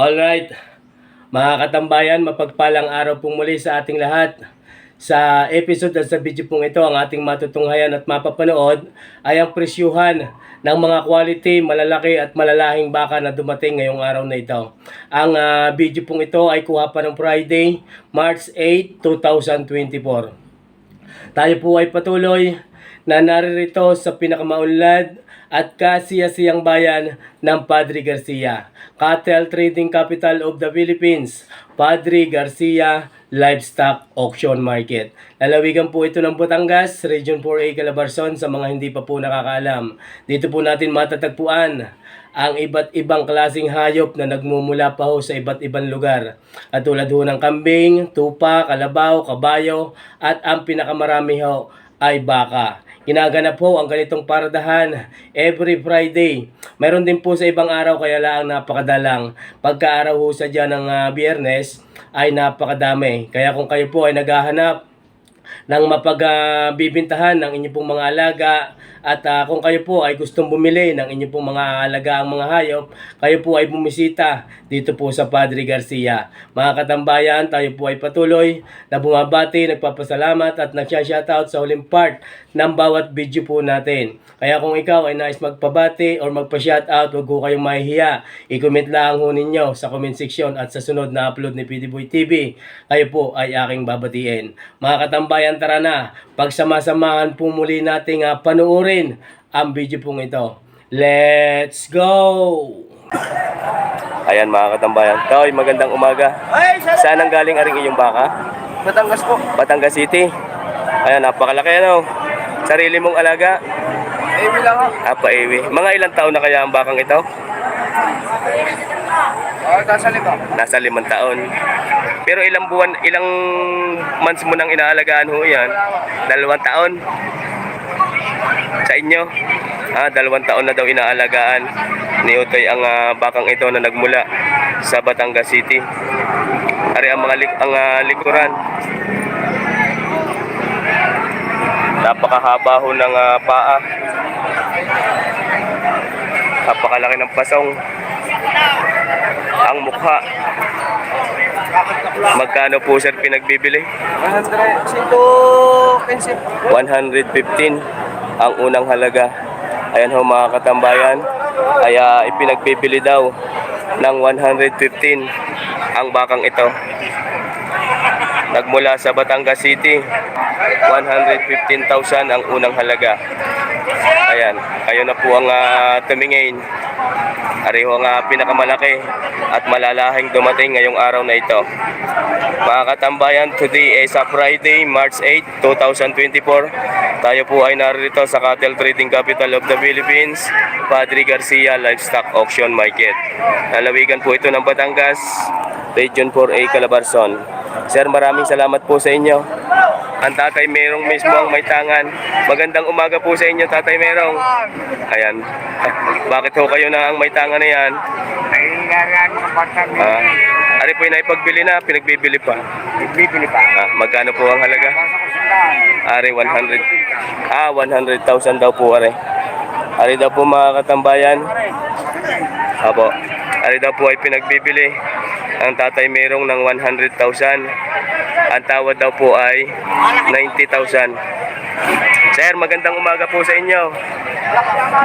Alright, mga katambayan, mapagpalang araw pong muli sa ating lahat. Sa episode at sa video pong ito, ang ating matutunghayan at mapapanood ay ang presyuhan ng mga quality, malalaki at malalahing baka na dumating ngayong araw na ito. Ang video pong ito ay kuha pa ng Friday, March 8, 2024. Tayo po ay patuloy na naririto sa pinakamaunlad at kasiyasiyang bayan ng Padre Garcia, Cattle Trading Capital of the Philippines, Padre Garcia Livestock Auction Market. Lalawigan po ito ng Batangas, Region 4A Calabarzon sa mga hindi pa po nakakaalam. Dito po natin matatagpuan ang iba't ibang klaseng hayop na nagmumula pa ho sa iba't ibang lugar. At tulad ho ng kambing, tupa, kalabaw, kabayo at ang pinakamarami ho ay baka. Ginaganap po ang ganitong paradahan every Friday. Mayroon din po sa ibang araw kaya lang napakadalang. Pagka-araw ho sa dyan ng Biyernes ay napakadami. Kaya kung kayo po ay naghahanap ng mapagbibintahan ng inyong pong mga alaga at kung kayo po ay gustong bumili ng inyong pong mga alagaang mga hayop, kayo po ay bumisita dito po sa Padre Garcia. Mga katambayan, tayo po ay patuloy na bumabati, nagpapasalamat at nagsha-shoutout sa huling part ng bawat video po natin. Kaya kung ikaw ay nais magpabati or magpa-shoutout, huwag po kayong mahihiya. I-comment lang ho ninyo sa comment section at sa sunod na upload ni PD Boy TV, kayo po ay aking babatiin. Mga katambayan, tara na, pagsama-samahan po muli nating panuorin ang video pong ito. Let's go! Ayan mga katambayan, Toy, magandang umaga. Saan ang galing aring iyong baka? Batangas po. Batangas City. Ayan, napakalaki ano. Sarili mong alaga? Ewi lang ako. Ewi. Mga ilang taon na kaya ang bakang ito? Nasa lima. Nasa 5 taon. Pero ilang buwan, ilang months mo nang inaalagaan ho yan? 2 taon? Sa inyo? 2 taon na daw inaalagaan ni Utoy ang bakang ito na nagmula sa Batangas City. Ari ang mga likuran. Napakahaba ho ng paa. Napakalaki ng pasong. Ang mukha. Magkano po sir pinagbibili? 115. 115 ang unang halaga. Ayan ho mga katambayan, ay ipinagbibili daw ng 115 ang bakang ito. Nagmula sa Batangas City, 115,000 ang unang halaga. Ayan, kayo na po ang tumingin. Ariho ang pinakamalaki at malalahing dumating ngayong araw na ito. Mga katambayan, today is Friday, March 8, 2024. Tayo po ay narito sa Cattle Trading Capital of the Philippines, Padre Garcia Livestock Auction Market. Lalawigan po ito ng Batangas, Region 4A Calabarzon. Sir, maraming salamat po sa inyo. Ang Tatay Merong mismo ang may tangan. Magandang umaga po sa inyo, Tatay Merong. Ayan. Bakit ho kayo na ang may tangan na yan? Ari po yung naipagbili na, pinagbibili pa. Bibili pa. Magkano po ang halaga? Ari 100. 100,000 daw po, ari. Ari daw po mga katambayan. Apo. Ari daw po ay pinagbibili ang Tatay Merong ng 100,000. Ang tawad daw po ay 90,000. Sir, magandang umaga po sa inyo.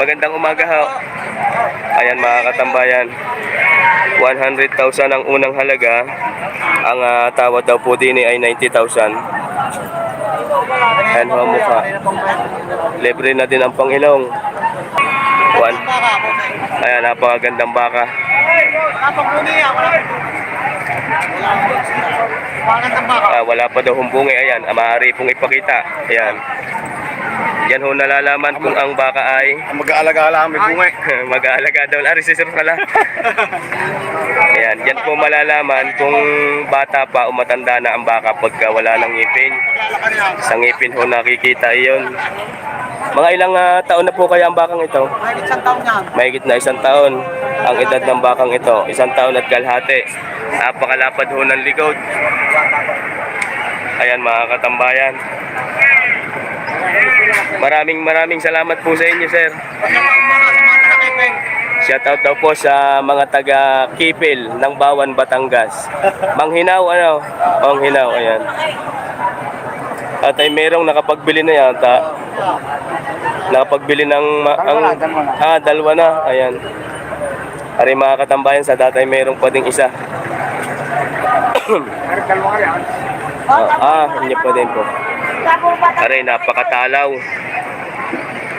Magandang umaga ho. Ayan mga katambayan. 100,000 ang unang halaga. Ang tawad daw po din ay 90,000. Ayan ho mukha. Libre na din ang pangilong. Ayan, napakagandang baka. Wala pa daw humbungi. Ayan, maaari pong ipakita. Ayan. Yan ho nalalaman kung ang baka ay Mag-aalaga lang may bunga. mag-aalaga daw. Ari si sir pala. Ayan, yan po malalaman kung bata pa o matanda na ang baka pagka wala ng ngipin. Sa ngipin ho nakikita iyon. Mga ilang taon na po kaya ang bakang ito? Mahigit 1 taon yan. Mahigit na 1 taon ang edad ng bakang ito. 1 taon at kalahati. Napakalapad ho ng likod. Ayan mga katambayan. Maraming salamat po sa inyo, sir. Shoutout daw po sa mga taga Kipil ng Bawan, Batangas. Manghinaw, ano? Manghinaw, ayan. At ay merong nakapagbili na yata. Nakapagbili ng... dalawa na. Ayan. Ari mga katambayan, sa datay merong pa ding isa. Hindi pa din po. Ari, napakatalaw.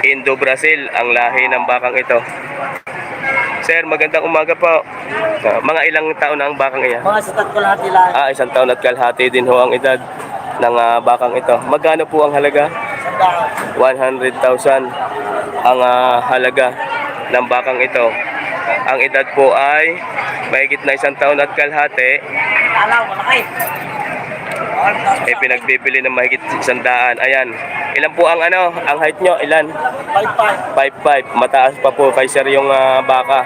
Indo-Brazil ang lahi ng bakang ito. Sir, magandang umaga po. Mga ilang taon na ang bakang iyan? Mga sitat ko lahat nila. 1 taon at kalahati din ho ang edad ng bakang ito. Magkano po ang halaga? 100,000 ang halaga ng bakang ito. Ang edad po ay mahigit na 1 taon at kalahati. Alaw, malaki. Pinagbibili ng mahigit 100. Ayan. Ilan po ang ang height nyo? Ilan? 5'5". 5'5". Mataas pa po kay sir yung baka.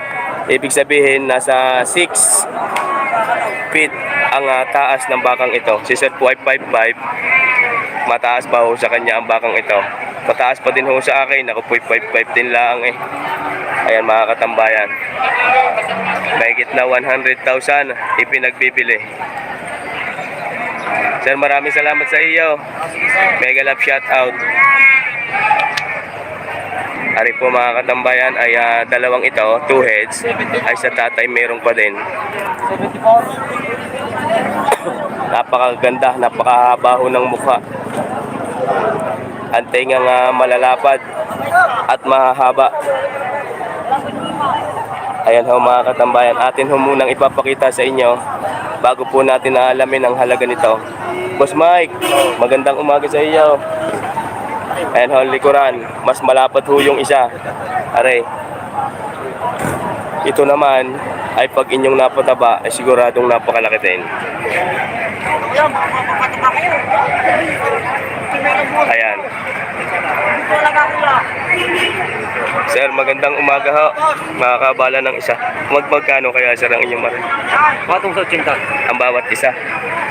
Ibig sabihin nasa 6 feet ang taas ng bakang ito. Si sir po ay 5'5". Mataas pa ho sa kanya ang bakang ito. Mataas pa din ho sa akin. Ako po 5'5" din lang eh. Ayan mga katambayan. Mahigit na 100,000 ipinagbibili. Sir, maraming salamat sa iyo. Mega love shout out. Ari po mga katambayan ay dalawang ito, 2 heads. Ay sa tatay meron pa din. 74. Napakaganda, napakahaba ho ng mukha. Ang tengang malalapad at mahahaba. Ayan ho mga katambayan, atin ho munang ipapakita sa inyo bago po natin naalamin ang halaga nito. Boss Mike, magandang umaga sa iyo. Ayan ho, likuran. Mas malapad ho yung isa. Are. Ito naman ay pag inyong napataba ay siguradong napakalaki din. Ayan. Sir, magandang umaga ho. Makakabala ng isa. Magkano kaya sir ang inyong marin? Patong sa 80. Ang bawat isa.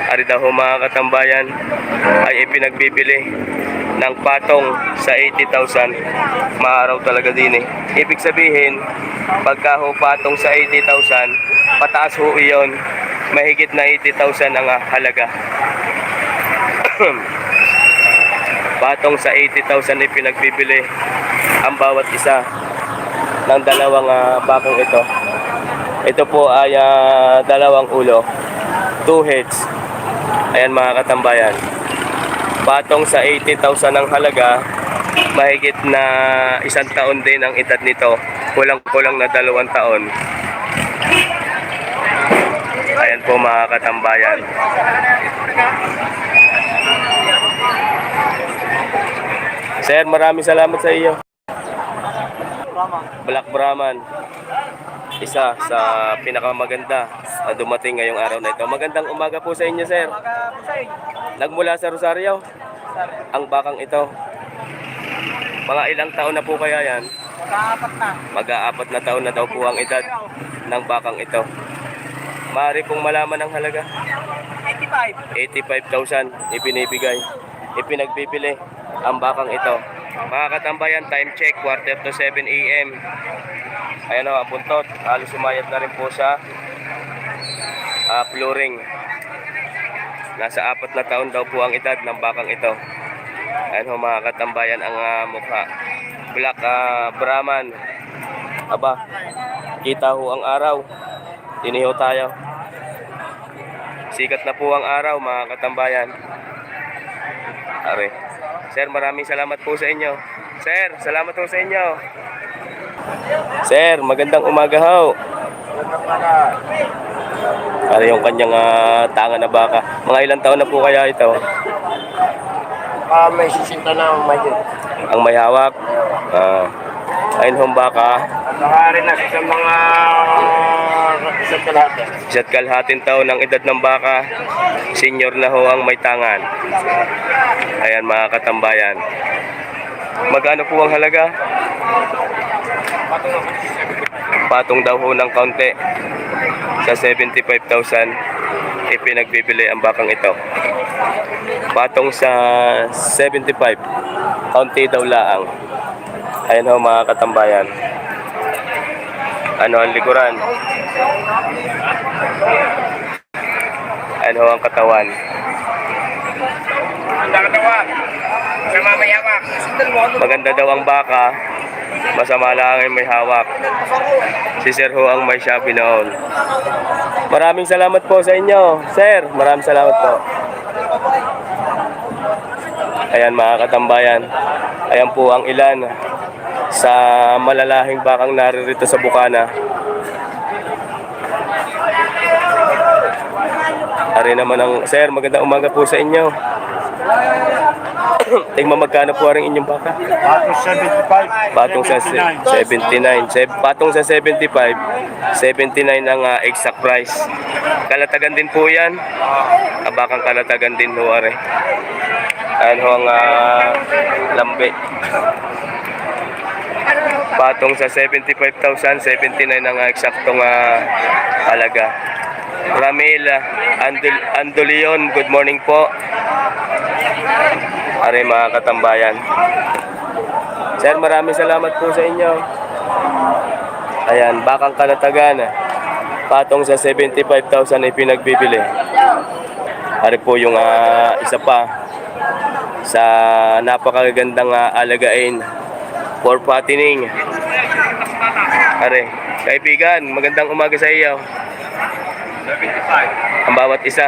Ari daw ho mga katambayan ay ipinagbibili ng patong sa 80,000. Maaraw talaga din eh. Ibig sabihin, pagka ho patong sa 80,000, pataas ho iyon, mahigit na 80,000 ang halaga. Patong sa 80,000 ipinagbibili ang bawat isa ng dalawang bakang ito. Ito po ay dalawang ulo, 2 heads. Ayan mga katambayan. Patong sa 80,000 ang halaga, mahigit na 1 taon din ang edad nito. Kulang-kulang na 2 taon. Ayan po mga katambayan. Sir, maraming salamat sa iyo. Black Brahman. Isa sa pinakamaganda na dumating ngayong araw na ito. Magandang umaga po sa inyo, sir. Nagmula sa Rosario, ang bakang ito. Mga ilang taon na po kaya yan? Mag-aapat na. Mag-aapat na taon na daw po ang edad ng bakang ito. Maaari pong malaman ang halaga. 85. 85,000 ipinibigay. Ipinagbibili ang bakang ito. Mga katambayan, time check, 6:45 AM. Ayan o, buntot. Halos sumayad na rin po sa flooring. Nasa 4 na taon daw po ang edad ng bakang ito. Ayan o mga katambayan ang mukha. Black Brahman. Aba, kita ho ang araw. Tiniho tayo. Sikat na po ang araw mga katambayan. Are. Sir, maraming salamat po sa inyo. Sir, salamat po sa inyo. Sir, magandang umaga ho. Ano yung kanyang tanga na baka? Mga ilang taon na po kaya ito? May 60 na may din. Ang may hawak. Ayun hong baka. Nakahari na sa mga isa't kalahati. 1 kalahating taon ang edad ng baka. Senior na ho ang may tangan. Ayan mga katambayan. Magkano po ang halaga? Patong daw ho ng kaunti. Sa 75,000 ipinagbibili ang bakang ito. Patong sa 75. Kaunti daw laang. Ayan ho mga katambayan. Ano ang likuran? Ano ang katawan? Ang katawan. Sa may hawak. Maganda daw ang baka, masama lang ay may hawak. Si Sir Ho ang may Shopee noon. Maraming salamat po sa inyo, Sir. Maraming salamat po. Ayan mga katambayan, ayan po ang ilan sa malalahing bakang naririto sa Bukana. Ari naman ang Sir, magandang umaga po sa inyo. Tingnan magkano po rin inyong baka? Patong 75. Patong sa 79. Patong sa 75, 79 ang exact price. Kalatagan din po yan. Abakang kalatagan din ho are. Ano ang lambi. Patong sa 75,000, 79 ang eksaktong halaga. Ramil Andulion, good morning po. Are mga katambayan. Sir, maraming salamat po sa inyo. Ayan, bakang kalatagan. Patong sa 75,000 ay pinagbibili. Are po yung isa pa sa napakagandang alagain for patining. Are, kaibigan, magandang umaga sa iyo. 75. Ang bawat isa.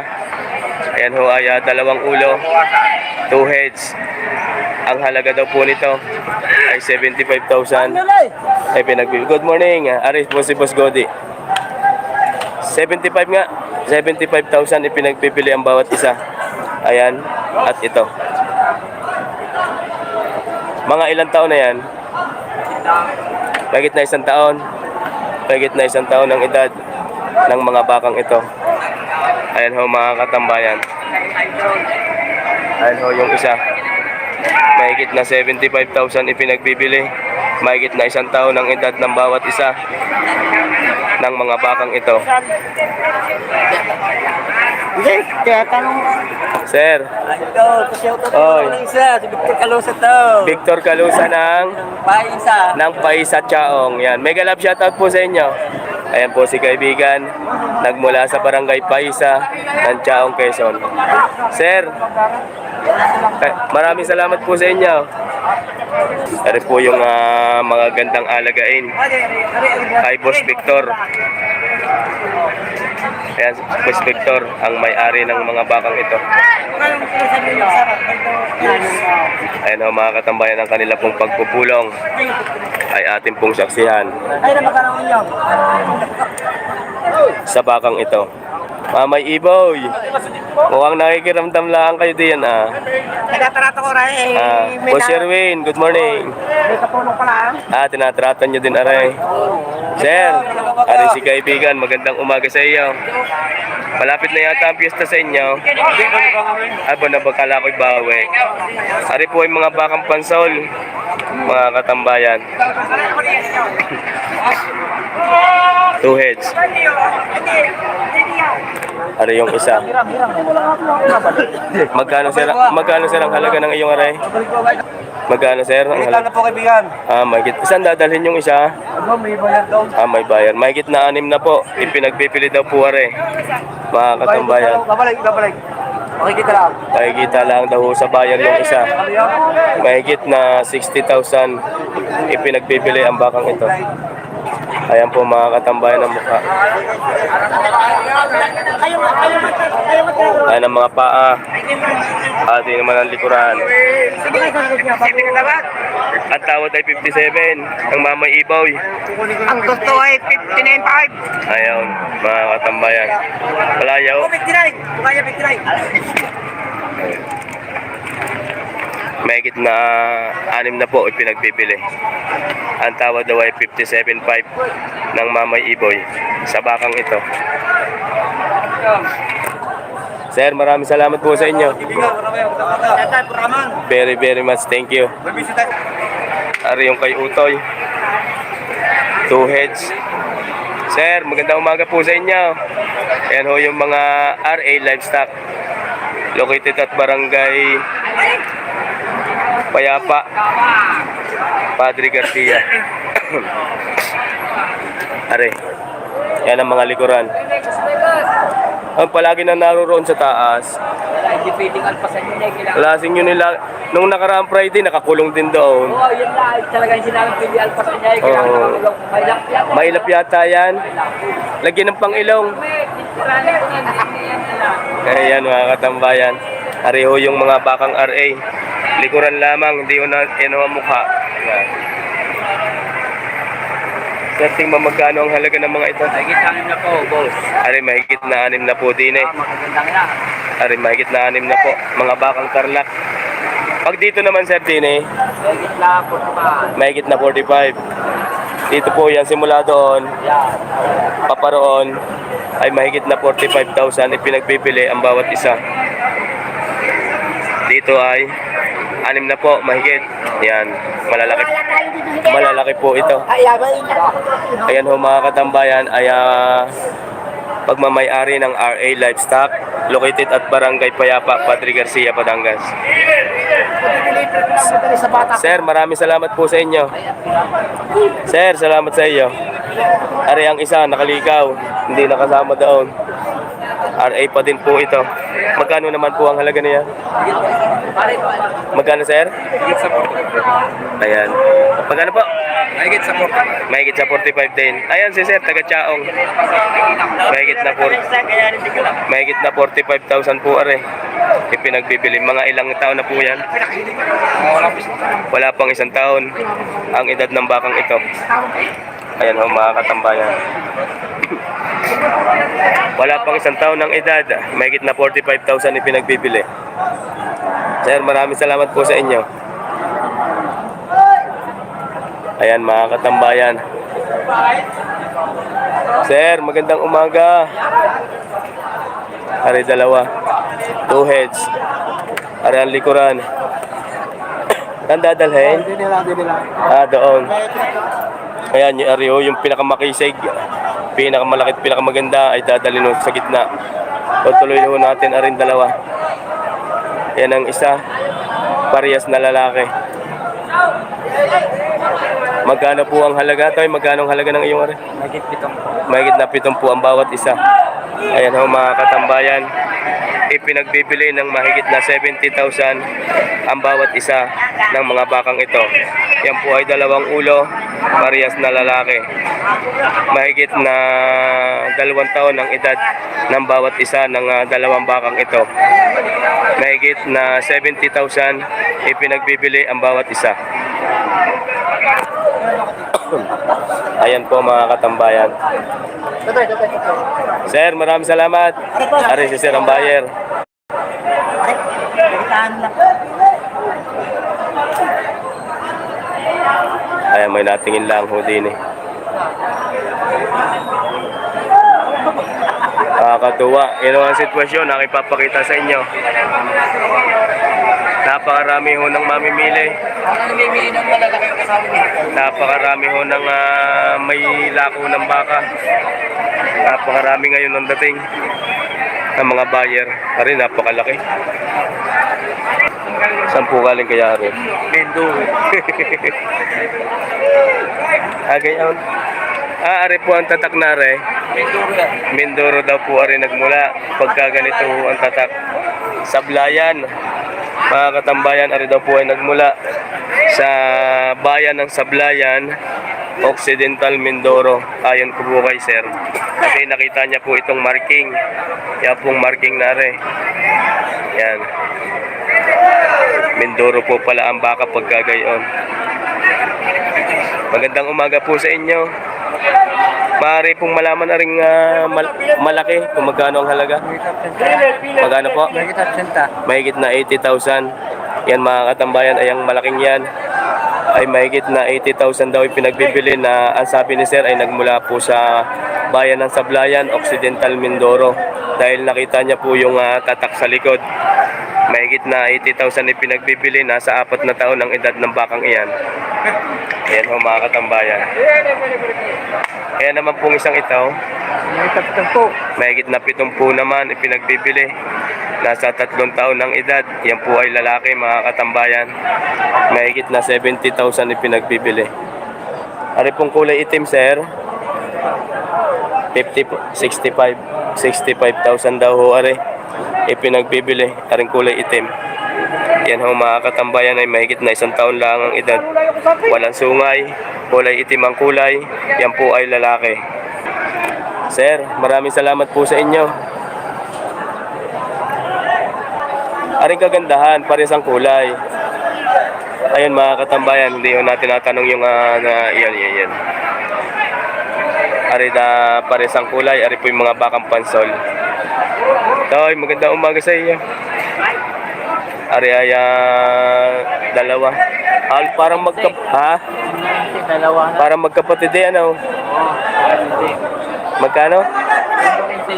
Ayan ho ay dalawang ulo, 2 heads. Ang halaga daw po nito ay 75,000 ay pinagbibili. Good morning, Aris po si Boss Godi. 75 nga, 75,000 ay pinagbibili ang bawat isa. Ayan, at ito. Mga ilang taon na yan? Mahigit na 1 taon. Mahigit na 1 taon ang edad ng mga bakang ito. Ayan ho mga katambayan. Ayan ho yung isa. Mahigit na 75,000 ipinagbibili. Mahigit na 1 taon ang edad ng bawat isa ng mga bakang ito. Hindi, kaya tanong Sir, ito, pa-shoutout Oy. ko ng isa, si Victor Calusa to. Victor Calusa ng Paisa. Paisa Chaong. Yan. Mega love shoutout po sa inyo. Ayan po si kaibigan. Nagmula sa barangay Paisa ng Chaong, Quezon. Sir, maraming salamat po sa inyo. Ito po yung mga gandang alagain kay Boss Victor. Ayan, Boss Victor ang may-ari ng mga bakang ito. Ayan ho mga katambayan, ang kanila pong pagpupulong ay ating pong saksihan Ay, napakarang inyo. sa bakang ito. Mamay Iboy, mukhang nakikiramdam lang kayo diyan Nagtatarato ko rin. Boss Sherwin, good morning. May katulong pala. Tinatratan nyo din aray. Sir, aray si kaibigan, magandang umaga sa iyo. Malapit na yata ang piyesta sa inyo. Aba na bakala ko'y bawi. Aray po ay mga bakang pansol, mga katambayan. 2 heads. Aray yung isa. Magkano sir ang halaga ng iyong aray? Magkano sir ang Kailan halaga? na po kaibigan? Mahigit. Saan dadalhin yung isa? Ano, may bayad daw. May bayar. Mahigit na 6 na po. Ipinagpipili daw po are. Mga katambayan. Babalik. Makikita lang. Makikita lang daw sa bayar yung isa. Mahigit na 60,000 ipinagpipili ang bakang ito. Ayan po mga katambayan ng mukha. Ayan ang mga paa. Ating naman ang likuran. At tawad ay 57 ang Mamay Iboy. Ang gusto ay 59.5. Ayan mga katambayan. Palayaw. 59. Kaya 59. Mahigit na 6 na po ipinagbibili. Ang tawad daw ay 57.5 ng Mamay Iboy sa bakang ito. Sir, maraming salamat po sa inyo. Very, very much thank you. Ari yung kay Utoy. 2 heads. Sir, magandang umaga po sa inyo. Ayan ho yung mga RA Livestock. Located at Barangay Payapa, Padre Garcia. Are. Yan ang mga likuran. Ang palagi na naroon sa taas. Hindi pwedeng alpasan yun eh. Kailangan. Lasing yun nila. Nung nakaraang Friday, nakakulong din doon. Oo, yun lang. Talagang sinabing pwede alpasan niya eh. Kailangan Oo. naman may lakyan. Mailap yata yan. Lagyan ng pang-ilong. Ayan mga katambayan. Areho yung mga bakang RA. Likuran lamang, hindi yun ang mukha. Yan. Dating magkano ang halaga ng mga ito? Mahigit 6 na po, boss. Ari, mahigit na 6 na po din eh. Magagandang na. Ari, mahigit na 6 na po. Mga bakang tarlac. Pag dito naman sir din eh, Mahigit lang po naman. mahigit na 45. Dito po yan, simula doon, Yan. paparoon, ay mahigit na 45,000 ipinagbibili ang bawat isa. Dito ay 6 na po, mahigit. Yan, malalaki. Malalaki po ito. Ayan ho mga katambayan, ay pagmamayari ng RA Livestock, located at Barangay Payapa, Padre Garcia, Batangas. Sir, maraming salamat po sa inyo. Sir, salamat sa iyo. Ari ang isa, nakalikaw, hindi nakasama doon. RA pa din po ito. Magkano naman po ang halaga niya? Magkano sir? Ayan. Magkano po? Mahigit sa 40. Mahigit sa 45 din. Ayan si sir, taga Chaong. Mahigit na 45,000 po are. Ipinagbibili. Mga ilang taon na po yan? Wala pang isang taon ang edad ng bakang ito. Ayan ho mga katambayan. Wala pang isang taon ng edad. Mahigit na 45,000 ipinagbibili. Sir, maraming salamat po sa inyo. Ayan mga katambayan. Sir, magandang umaga. Ari dalawa. 2 heads. Ari ang likuran. Saan dadalhin? Doon. Ayan, yung Ario, yung pinakamakisig, pinakamalaki, pinakamaganda ay dadalhin ho sa gitna. Tutuloy ho natin arin dalawa. Yan ang isa, parehas na lalaki. Magkano po ang halaga? Toy, magkano ang halaga ng iyong ari? Mahigit 7 po. Mahigit na 7 po ang bawat isa. Ayan ho mga katambayan, ipinagbibili ng mahigit na 70,000 ang bawat isa ng mga bakang ito. Yan po ay dalawang ulo, parehas na lalaki. Mahigit na 2 taon ang edad ng bawat isa ng dalawang bakang ito. Mahigit na 70,000 ipinagbibili ang bawat isa. Ayan po mga katambayan. Sir, maraming salamat. Ari si Sir ang buyer. Ayan, may natingin lang ho din eh. Nakakatuwa. Yan ang sitwasyon na ipapakita sa inyo. Napakarami ho ng mamimili. Namimili ng malalaki yung kasama niya. Napakarami ho ng may lako ng baka. Napakarami ngayon ng dating ng mga buyer. Ari, napakalaki. Saan po galing kaya rin? Mendo. Gayon. Ari po ang tatak na rin. Menduro yan. Mindoro daw po ari nagmula pagka ganito ang tatak. Sablayan, mga katambayan, ari daw po ay nagmula sa bayan ng Sablayan, Occidental Mindoro. Ayon ko po kay sir. Kasi nakita niya po itong marking. Yan pong marking na ari. Yan. Mindoro po pala ang baka pagka gayon. Magandang umaga po sa inyo. Maaari pong malaman na rin malaki kung magkano ang halaga. Magkano po? Mahigit 80. Mahigit na 80,000. Yan mga katambayan, ay ang malaking yan ay mahigit na 80,000 daw ipinagbibili na ang sabi ni sir ay nagmula po sa bayan ng Sablayan, Occidental Mindoro. Dahil nakita niya po yung tatak sa likod. Mahigit na 80,000 ipinagbibili, nasa 4 na taon ang edad ng bakang iyan. Ayan ho mga katambayan. Kaya naman pong isang ito, mahigit na 70 naman ipinagbibili. Nasa 3 taon ng edad. Yan po ay lalaki mga katambayan. Mahigit na 70,000 ipinagbibili. Ari pong kulay itim sir. 50 po, 65. 65,000 daw ho are. Ipinagbibili. Aring kulay itim. Yan ho mga katambayan ay mahigit na 1 taon lang ang edad. Walang sungay. Kulay itim ang kulay. Yan po ay lalaki. Sir, maraming salamat po sa inyo. Aring kagandahan, pares ang kulay. Ayun mga katambayan, hindi ho natin natanong yung yan. Ari na pares ang kulay, ari po yung mga bakang pansol. Toy, magandang umaga sa iyo. Ari ay dalawa. Parang Dalawa na. parang magkapatid eh, ano? Magkano?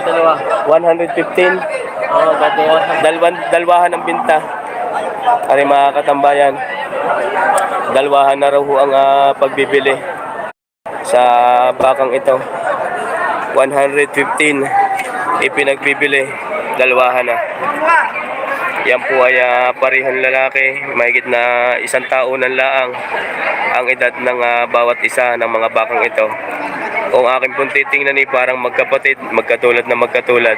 Dalawa. 115. Dalwahan ang binta. Ari mga katambayan, dalwahan na raw ho ang pagbibili sa bakang ito. 115 ipinagbibili, dalwahan na. Yan po ay parehong lalaki, mahigit na 1 taonan laang ang edad ng bawat isa ng mga bakang ito. Kung akin pong titingnan parang magkapatid, magkatulad na magkatulad.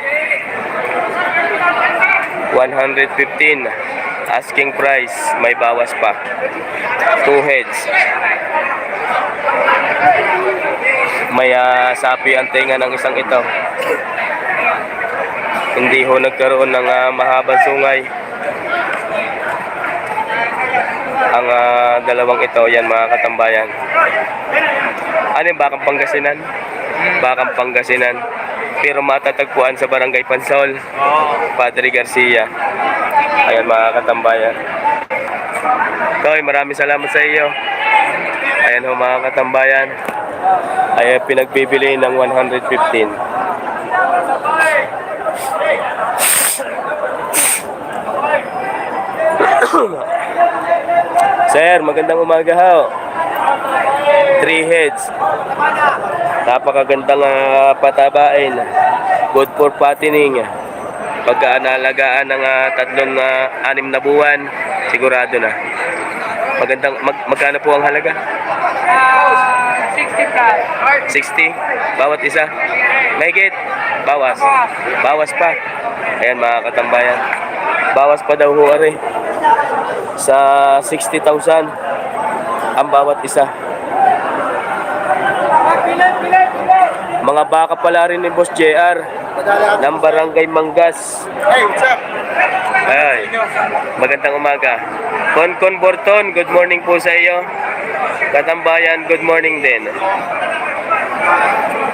115 asking price, may bawas pa. 2 heads. May sapi ang tenga ng isang ito. Hindi ho nagkaroon ng mahabang sungay. Ang dalawang ito, yan mga katambayan. Ano yung bakang Pangasinan? Bakang Pangasinan. Pero matatagpuan sa Barangay Pansol, Padre Garcia. Ayan mga katambayan. Koy, maraming salamat sa iyo. Ayan ho mga katambayan. Ay pinagbibili ng 115. Sir, magandang umaga ho. 3 heads. Napakagandang patabain. Good for fattening. Pagka naalagaan ng 3-6 na buwan, sigurado na. Magkano po ang halaga? 60 bawat isa. Mahigit. Bawas. Bawas pa. Ayan mga katambayan. Bawas pa daw ho are. Sa 60,000 ang bawat isa. Mga baka pala rin ni Boss JR ng Barangay Mangas. Hey, what's up? Ay, magandang umaga. Konkon Borton, good morning po sa iyo. Katambayan, good morning din.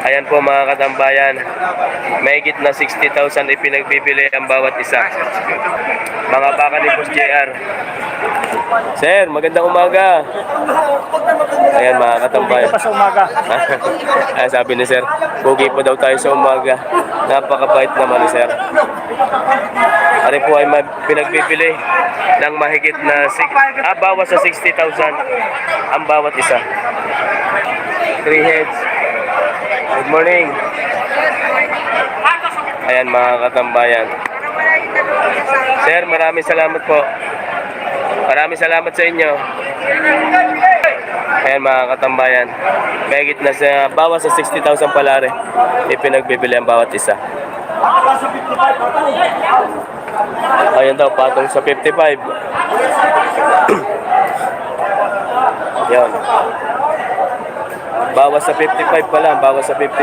Ayan po mga katambayan, mahigit na 60,000 ipinagbibili ang bawat isa. Mga baka ni Boss JR. Sir, magandang umaga. Ayan mga katambayan. Pa sa umaga. Ay, sabi ni Sir, pugi po daw tayo sa umaga. Napakabait naman ni Sir. Ari po ay pinagbibili ng mahigit na bawas sa 60,000 ang bawat isa. 3 heads. Good morning. Ayan mga katambayan. Sir, maraming salamat po. Maraming salamat sa inyo. Ayan mga katambayan. Mahigit na sa bawas sa 60,000 palare. Ipinagbibili ang bawat isa. Ayan daw, patong sa 55. Yan. Bawas sa 55 pala, bawas sa 55.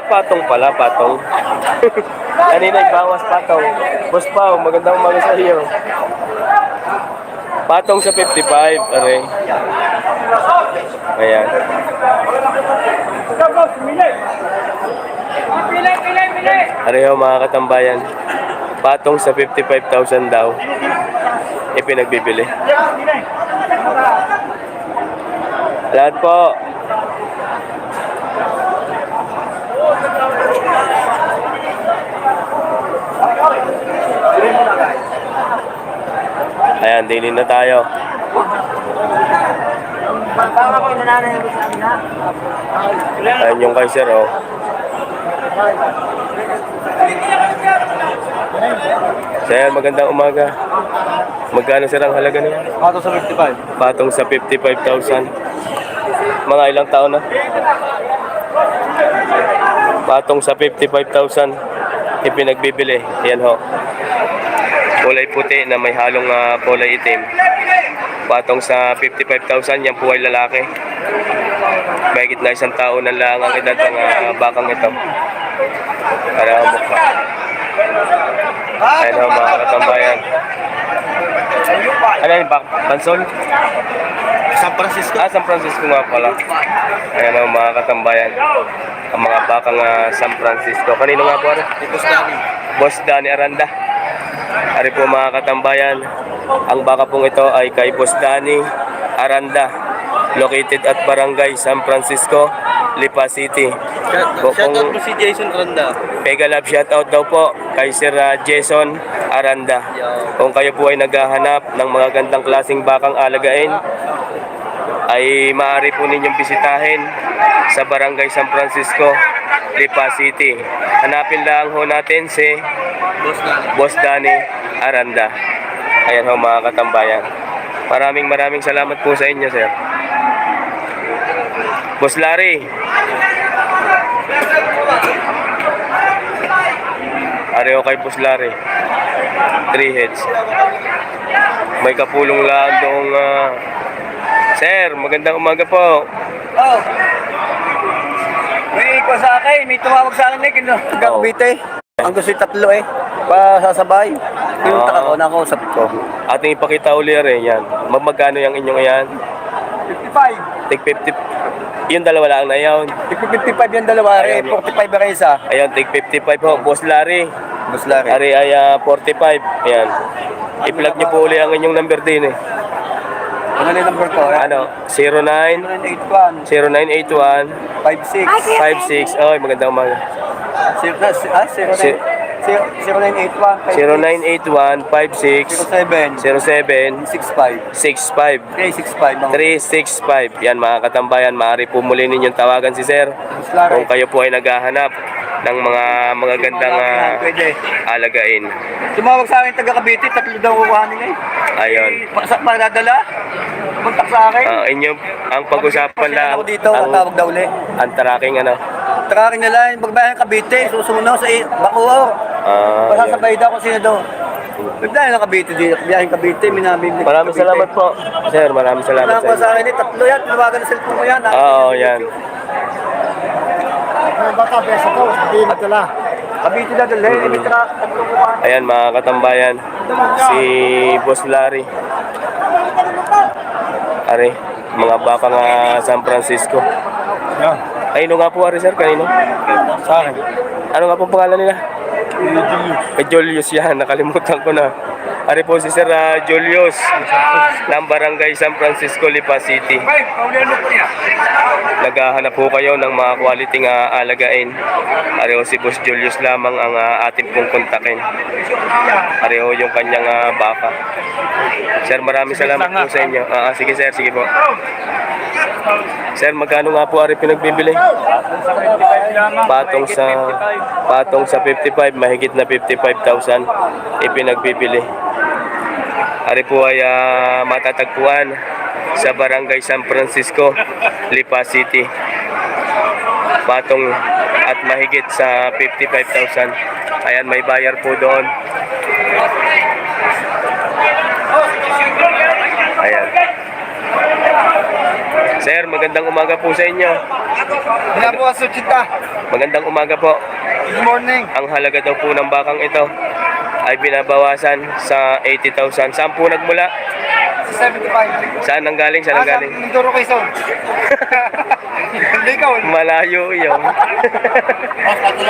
Patong pala, patong. Kanina bawas patong. Boss Pao, magandang umaga sa iyo. Patong sa 55, are. Ayan. Areho mga katambayan. Patong sa 55,000 daw. Ipinagbibili. Lahat po. Ayan, dinin na tayo. Ayan yung kay Sir, oh. Sir, magandang umaga. Magkano sir ang halaga niya? Patong sa 55. Patong sa 55,000. Mga ilang taon na. Patong sa 55,000 ipinagbibili. Yan ho. Kulay puti na may halong kulay itim. Patong sa 55,000, yan po ay lalaki. Mahigit na 1 taon na lang ang edad ng bakang ito. Para ang mukha. Ayan ho mga katambayan. Ano yung Bansol? San Francisco. San Francisco nga pala. Ayan ho mga katambayan. Ang mga bakang San Francisco. Kanino nga po? Ito sa Dani. Boss Danny Aranda. Ari po mga katambayan, ang baka pong ito ay kay Boss Danny Aranda, located at Barangay San Francisco, Lipa City. Shoutout po si Jason Ronda. Mega love shoutout daw po kay Sir Jason Aranda. Kung kayo po ay naghahanap ng mga gandang klaseng bakang alagain, ay maaari po ninyong bisitahin sa Barangay San Francisco, Lipa City. Hanapin lang ho natin si Boss Danny Aranda. Ayan ho mga katambayan. Maraming salamat po sa inyo, sir. Boss Larry. Areho kay Boss Larry. 3 heads. May kapulong lang doong sir, magandang umaga po. Oh. May ikaw sa akin, may tumawag sa akin eh, Gambite. Ang gusto yung tatlo eh, pasasabay. Yung taka ko, nakausap ko. Ating ipakita uli rin yan. Magkano yung inyong yan? 55. Tig 50. Yung dalawa lang na yun. 55 yung dalawa, eh, 45 ba isa? Ayan, tig 55 ho. Boss Larry. Mas lari. Ari ay 45. Ayan. I-plug niyo po uli ang inyong number din eh. Ano na yung number ko? Ano? 09 981 0981 56 56. Ay, magandang umaga. 0981 0981 56 07 65 65 365 365. Yan mga katambayan, maaari po muli ninyong tawagan si Sir kung kayo po ay naghahanap ng mga magagandang alagain. Tumawag sa akin taga Cavite, tatlo daw kukuhanin eh. Ayun. Madadala? Puntak sa akin. Ang pag-usapan lang Ako dito, tawag daw ulit. ang tracking ano. Tracking nila, yung pagbayan Cavite, susunaw sa Bacoor. Masasabay daw kung sino daw. Nagdahil ng Cavite dito, biyaheng Cavite, minabibig. Maraming salamat po. Sir, maraming salamat Tumawag sa akin eh, tatlo yan, tawagan na cellphone mo yan. Oo, yan. Baka besa ko, hindi matala. Cavite na dala, may tatlo kukuhanin. Ayan mga katambayan, si Boss Larry. Ari, mga baka nga San Francisco. Kanino nga po, Ari sir? Kanino? Sa akin. Ano nga po pangalan nila? Julius yan, nakalimutan ko na. Ari po si Sir Julius ng Barangay San Francisco, Lipa City. Naghahanap po kayo ng mga quality nga alagain. Ari po si Boss Julius lamang ang ating pong kontakin. Ari po yung kanyang baka. Sir, maraming salamat po sa inyo. Sige sir, sige po. Sir, magkano nga po ari pinagbibili? Patong sa 55, mahigit na 55,000 ipinagbibili. Ari po ay matatagpuan sa Barangay San Francisco, Lipa City. Patong at mahigit sa 55,000. Ayan, may bayar po doon. Ayan. Sir, magandang umaga po sa inyo. Wala po ang Suchita. Magandang umaga po. Good morning. Ang halaga daw po ng bakang ito ay binabawasan sa 80,000. Saan po nagmula? Sa 75. Saan nanggaling? Saan nanggaling? Mindoro Quezon. Hindi ikaw. Malayo yun.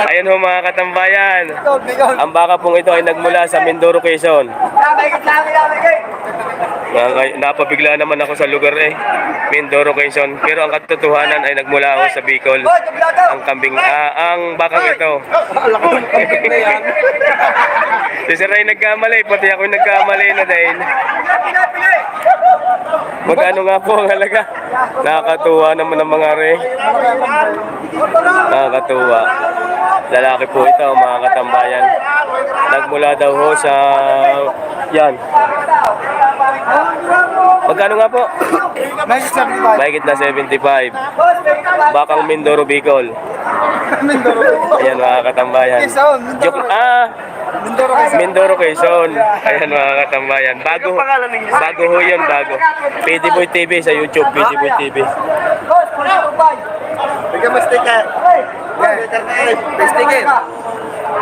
Ayun ho mga katambayan. Ikaw. Ang baka pong ito ay nagmula sa Mindoro, Quezon. Napabigla naman ako sa lugar Mindoro, Quezon. Pero ang katotohanan ay nagmula ako sa Bicol. Ang kambing, ang bakang ito. Si Sir ay nagkamali, pati ako nagkamali na dahil. Magkano nga po ang halaga? Nakakatuwa naman ang mga Nakakatuwa. Lalaki po ito, mga katambayan. Nagmula daw ho sa yan. Magkano nga po? 975. Mahigit na 75. Bakang Mindoro Bicol. Ayan mga katambayan. Quezon, Mindoro. Joke, Mindoro kayo. Mindoro Quezon. Ayan mga katambayan. Bago ho yun, bago. PD Boy TV sa YouTube, PD Boy TV. Bigyan mo sticker. May sticker.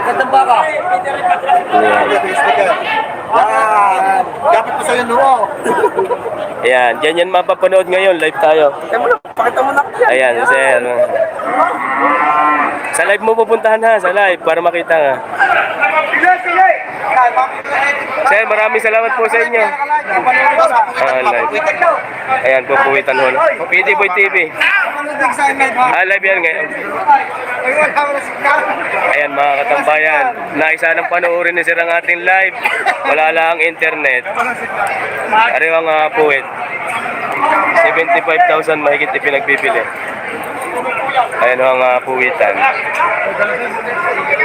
Gandang baka. May sticker. Dapat pa sa'yo noo. Ayan, dyan yan mapapanood ngayon. Live tayo. Pakita mo na. Ayan, sir. Sa live mo pupuntahan ha, sa live, para makita nga. Sir, maraming salamat po sa inyo. Live. Ayan, pupuwitan ho. PD Boy TV. Live yan ngayon. Ayan mga katambayan, naisa ng panoorin ni sir ang ating live. Wala lang internet. Ariwang puwit. 75,000 mahigit ipinagbibili. Ayan ang puwitan.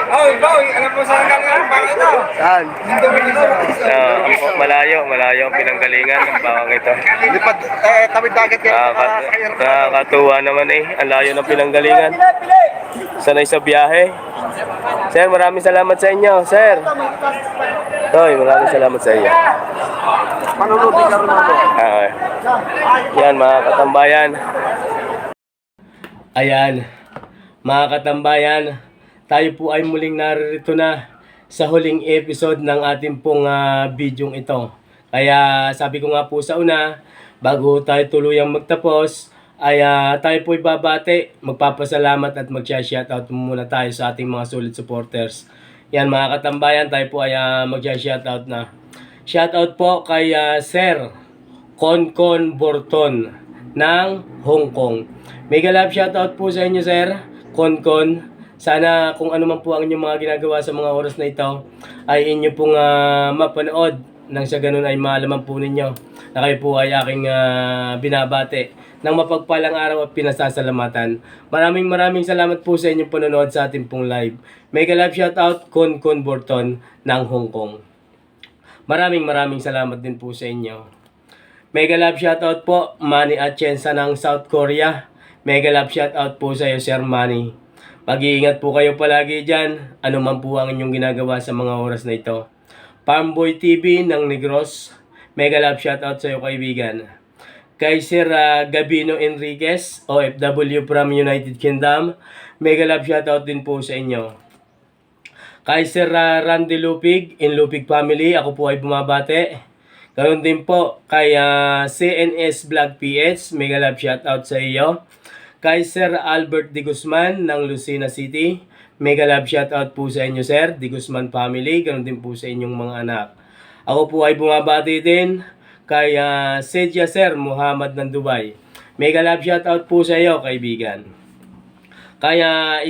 Alam mo saan galing ang baka ito? Saan? Malayo ang pinanggalingan ng bawang ito. Lipad, tawid dagat kayo. Nakakatuwa naman eh. Ang layo ng pinanggalingan. Sanay sa biyahe. Sir, maraming salamat sa inyo. Sir. Toy, maraming salamat sa inyo. Panunod ka rin ako. Yan mga katambayan. Ayan. Mga katambayan, tayo po ay muling naririto na sa huling episode ng ating pong bidyong ito. Kaya sabi ko nga po sa una, bago tayo tuluyang magtapos, ay tayo po ibabate, magpapasalamat at mag-shoutout muna tayo sa ating mga solid supporters. Yan mga katambayan, tayo po ay mag-shoutout na. Shoutout po kay Sir Konkon Borton ng Hong Kong. Mega love shoutout po sa inyo Sir Konkon. Sana kung ano man po ang inyong mga ginagawa sa mga oras na ito ay inyo pong mapanood nang sa ganun ay malaman po ninyo na kayo po ay aking binabate ng mapagpalang araw at pinasasalamatan. Maraming salamat po sa inyong panonood sa ating pong live. Mega love shoutout Konkon Borton ng Hong Kong. Maraming salamat din po sa inyo. Mega love shoutout po Manny Atienza ng South Korea. Mega love shoutout po sa iyo Sir Manny. Mag-iingat po kayo palagi dyan, ano man po ang inyong ginagawa sa mga oras na ito. Farmboy TV ng Negros, mega love shoutout sa iyo kaibigan. Kay Sir Gabino Enriquez, OFW from United Kingdom, mega love shoutout din po sa inyo. Kay Sir Randy Lupig, in Lupig Family, ako po ay bumabate. Ganoon din po kay CNS Vlog PH, mega love shoutout sa iyo. Kay Sir Albert Di Guzman ng Lucena City, mega love shoutout po sa inyo Sir, Di Guzman family, ganoon din po sa inyong mga anak. Ako po ay bumabati din kay Sedia Sir Muhammad ng Dubai. Mega love shoutout po sa iyo kaibigan. Kay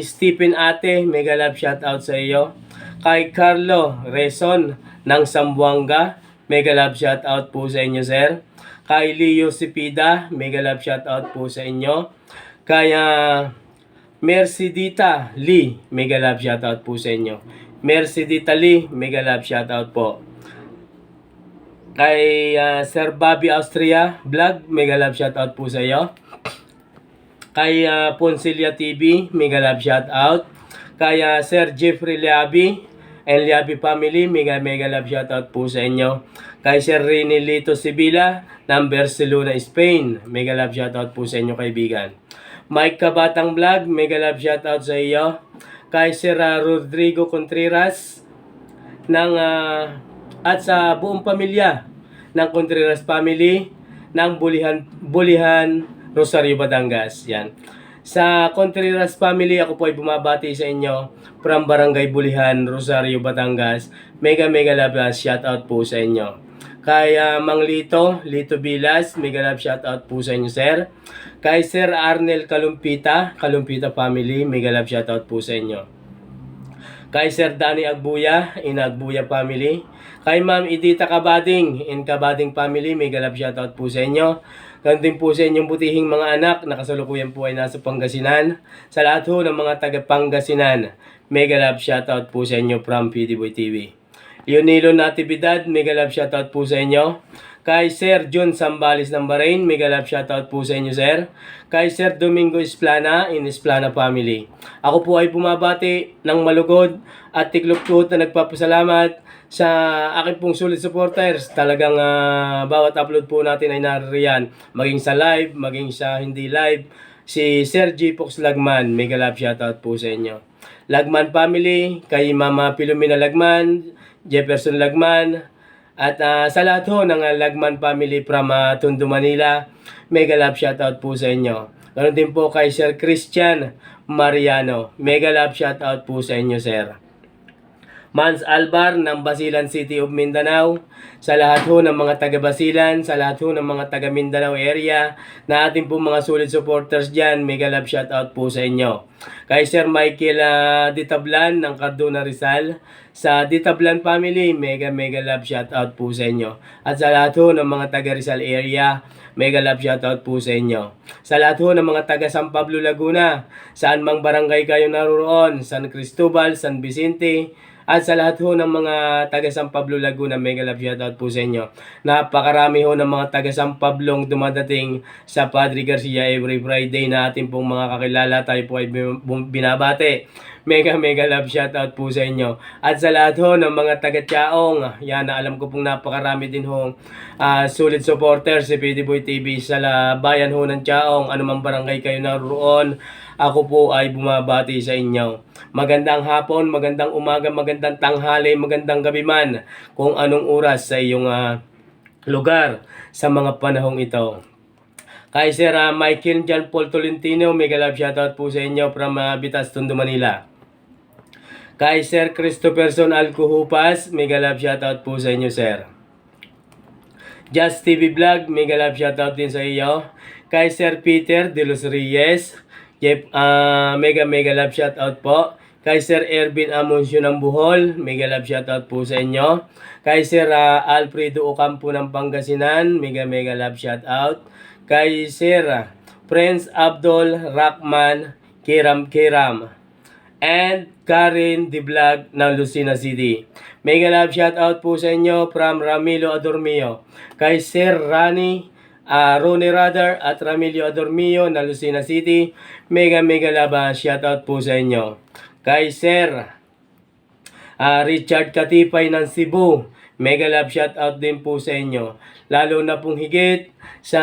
Stephen Ate, mega love shoutout sa iyo. Kay Carlo Reson ng Zamboanga, mega love shoutout po sa inyo Sir. Kay Leo Sipida, mega love shoutout po sa inyo. Kaya Mercedita Lee, mega love shoutout po sa inyo. Mercedita Lee, mega love shoutout po. Kay Sir Bobby Austria Vlog, mega love shoutout po sa iyo. Kay Poncelia TV, mega love shoutout. Kay Sir Jeffrey Liabi and Liabi family, mega love shoutout po sa inyo. Kay Sir Rene Lito Sibila ng Barcelona, Spain, mega love shoutout po sa inyo kaibigan. Mike Kabatang Vlog, mega love shoutout sa iyo. Kay Sir Rodrigo Contreras ng at sa buong pamilya ng Contreras family ng Bulihan Rosario Batangas. Yan. Sa Contreras family, ako po ay bumabati sa inyo from Barangay Bulihan, Rosario Batangas. Mega love shoutout po sa inyo. Kay Mang Lito Bilas, mega love shoutout po sa inyo Sir. Kay Sir Arnel Kalumpita family, mega love shoutout po sa inyo. Kay Sir Danny Agbuya, in Agbuya family. Kay Ma'am Edita Kabading, in Kabading family, mega love shoutout po sa inyo. Ganun din po sa inyong butihing mga anak na kasalukuyan po ay nasa Pangasinan. Sa lahat ho ng mga taga Pangasinan, mega love shoutout po sa inyo from PD Boy TV. Leonilo Natividad, mega love shoutout po sa inyo. Kay Sir John Sambales ng Bahrain, mega love shoutout po sa inyo, sir. Kay Sir Domingo Esplana in Esplana family. Ako po ay bumabati ng malugod at tiklop-tuhod na nagpapasalamat sa aking pong solid supporters. Talagang bawat upload po natin ay naririyan. Maging sa live, maging sa hindi live. Si Sir G. Fox Lagman, mega love shoutout po sa inyo. Lagman family, kay Mama Pilomena Lagman, Jefferson Lagman, at sa lahat ho ng Lagman family from Tondo, Manila, mega love shoutout po sa inyo. Ganoon din po kay Sir Christian Mariano, mega love shoutout po sa inyo, sir. Mans Albar ng Basilan City of Mindanao, sa lahat ho ng mga taga Basilan, sa lahat ho ng mga taga Mindanao area, na ating po mga solid supporters dyan, mega love shoutout po sa inyo. Kay Sir Michael Ditablan ng Cardona Rizal, sa Ditablan family, mega love shoutout po sa inyo. At sa lahat ho ng mga taga Rizal area, mega love shoutout po sa inyo. Sa lahat ho ng mga taga San Pablo, Laguna, saan mang barangay kayo naroon, San Cristobal, San Vicente, at sa lahat ho ng mga taga San Pablo, Laguna, mega love shoutout po sa inyo. Napakarami ho ng mga taga San Pablong dumadating sa Padre Garcia every Friday na ating pong mga kakilala. Tayo po ay binabate. Mega love shoutout po sa inyo. At sa lahat ho ng mga taga Tiaong, yan, alam ko pong napakarami din ho solid supporters si PD Boy TV sa bayan ho ng Tiaong, anumang barangay kayo naroon. Ako po ay bumabati sa inyo. Magandang hapon, magandang umaga, magandang tanghali, magandang gabi man kung anong oras sa iyong lugar sa mga panahong ito. Kay Sir Michael John Paul Tolentino, mega love shoutout po sa inyo from Bitas, Tondo, Manila. Kay Sir Christopherson Alcuhupas, mega love shoutout po sa inyo, sir. Just TV Vlog, mega love shoutout din sa iyo. Kay Sir Peter De Los Reyes, mega love shoutout po. Kay Sir Ervin Amoncio ng Bohol, mega love shoutout po sa inyo. Kay Sir Alfredo Ocampo ng Pangasinan, mega love shoutout. Kay Sir Prince Abdul Rahman Kiram and Karen The Vlog ng Lucena City. Mega love shoutout po sa inyo from Ramilo Adormio. Kay Sir Ronnie Radar at Ramilio Adormio na Lucena City, mega love shoutout po sa inyo. Kay Sir Richard Katipay ng Cebu, mega love shoutout din po sa inyo. Lalo na pong higit sa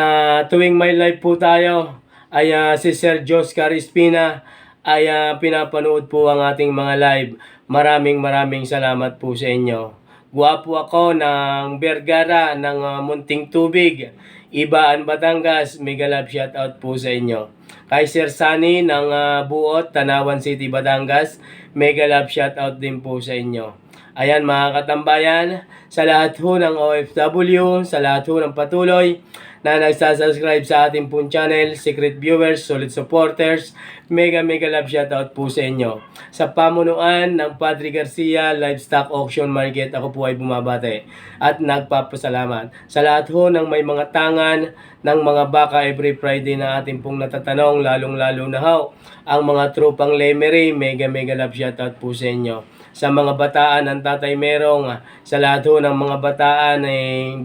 tuwing may live po tayo ay si Sir Jos Carispina ay pinapanood po ang ating mga live. Maraming salamat po sa inyo. Guwapo ako ng Vergara ng Munting Tubig, Ibaan, Batangas, mega love shoutout po sa inyo. Kay Sir Sunny ng Buot, Tanawan City, Batangas, mega love shoutout din po sa inyo. Ayan mga katambayan, sa lahat ho ng OFW, sa lahat ho ng patuloy na nagsasubscribe sa ating pong channel, secret viewers, solid supporters, mega love shoutout po sa inyo. Sa pamunuan ng Padre Garcia Livestock Auction Market, ako po ay bumabate at nagpapasalamat. Sa lahat ho ng may mga tangan ng mga baka every Friday na ating pong natatanong, lalong-lalo na ho ang mga tropang Lemery, mega love shoutout po sa inyo. Sa mga bataan ng Tatay Merong, sa lahat ho ng mga bataan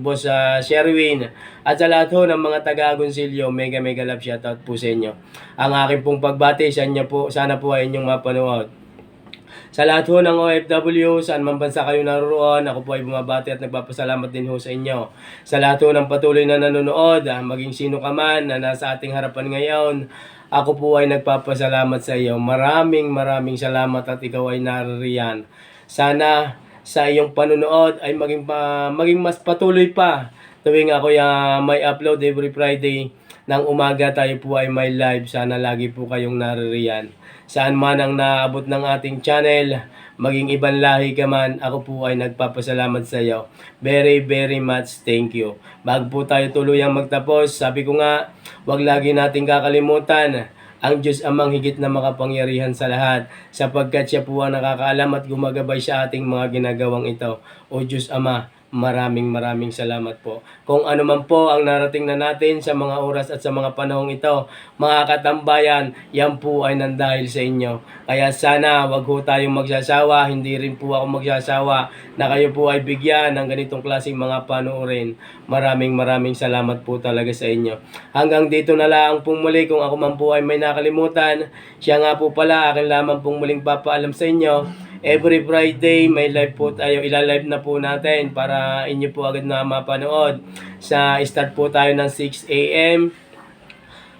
Boss Sherwin, at sa lahat ho ng mga taga-Agoncillo, mega love shoutout po sa inyo. Ang aking pong pagbati sa inyo po, sana po ay inyong mapanood. Sa lahat ho ng OFW, saan man bansa kayo naroon, ako po ay bumabati at nagpapasalamat din ho sa inyo. Sa lahat ho ng patuloy na nanonood, maging sino ka man na nasa ating harapan ngayon, ako po ay nagpapasalamat sa iyo. Maraming salamat at ikaw ay naririyan. Sana sa iyong panonood ay maging mas patuloy pa. Tuwing ako may upload every Friday ng umaga, tayo po ay may live. Sana lagi po kayong naririyan. Saan man ang naabot ng ating channel, maging ibang lahi ka man, ako po ay nagpapasalamat sa iyo. Very much thank you. Bago po tayo tuluyang magtapos, sabi ko nga, wag lagi nating kakalimutan ang Diyos amang higit na makapangyarihan sa lahat, sapagkat siya po ang nakakaalam at gumagabay sa ating mga ginagawang ito. O Diyos Ama, maraming salamat po. Kung ano man po ang narating na natin sa mga oras at sa mga panahong ito, mga katambayan, yan po ay nandahil sa inyo. Kaya sana wag ho tayong magsasawa, hindi rin po ako magsasawa na kayo po ay bigyan ng ganitong klaseng mga panoorin. Maraming salamat po talaga sa inyo. Hanggang dito na lang pong muli, kung ako man po ay may nakalimutan, siya nga po pala, akin lamang pong muling papaalam sa inyo. Every Friday, may live po tayo. Ila-live na po natin para inyo po agad na mapanood. Start po tayo ng 6 a.m.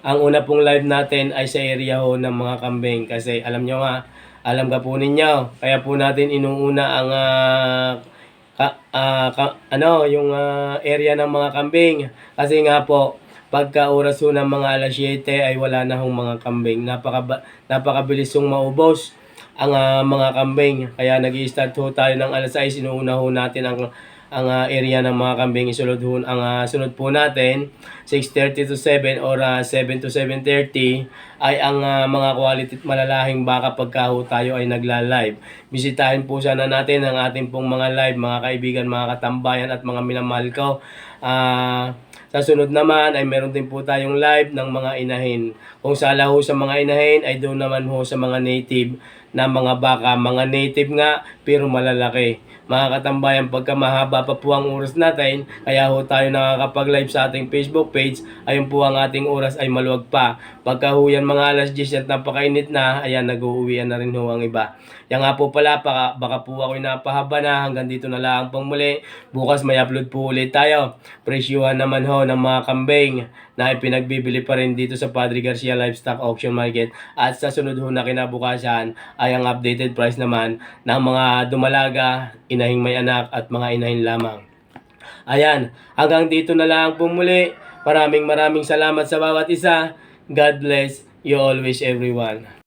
Ang una pong live natin ay sa area ho ng mga kambing. Kasi alam nyo nga, alam ka po ninyo. Kaya po natin inuuna ang area ng mga kambing. Kasi nga po, pagka oras ho ng mga alas 7 ay wala na hong mga kambing. Napakabilis hong maubos ang mga kambing. Kaya nag-i-start ho tayo ng alas 6. Inuuna ho natin ang area ng mga kambing. Sunod po natin 6:30 to 7 or 7 to 7:30 ay ang mga quality at malalahing baka pagka ho tayo ay nagla-live. Bisitahin po sana natin ang ating pong mga live, mga kaibigan, mga katambayan at mga minamahal ko. Sa sunod naman ay meron din po tayong live ng mga inahin. Kung sala ho sa mga inahin ay doon naman ho sa mga native na mga baka. Mga native nga pero malalaki. Mga katambayan, pagka mahaba pa po ang oras natin, kaya ho tayo nakakapag-live sa ating Facebook page, ayun po ang ating oras ay maluwag pa. Pagka ho yan mga alas 10 at napakainit na, ayan, nag-uuwian na rin ho ang iba. Yan nga po pala, baka po ako'y napahaba na, hanggang dito na lang pang muli. Bukas may upload po ulit tayo. Presyuhan naman ho ng mga kambing na ipinagbibili pa rin dito sa Padre Garcia Livestock Auction Market. At sa sunod ho na kinabukasan ay ang updated price naman ng mga dumalaga, inahing may anak at mga inahin lamang. Ayan, hanggang dito na lang po muli. Maraming salamat sa bawat isa. God bless you always everyone.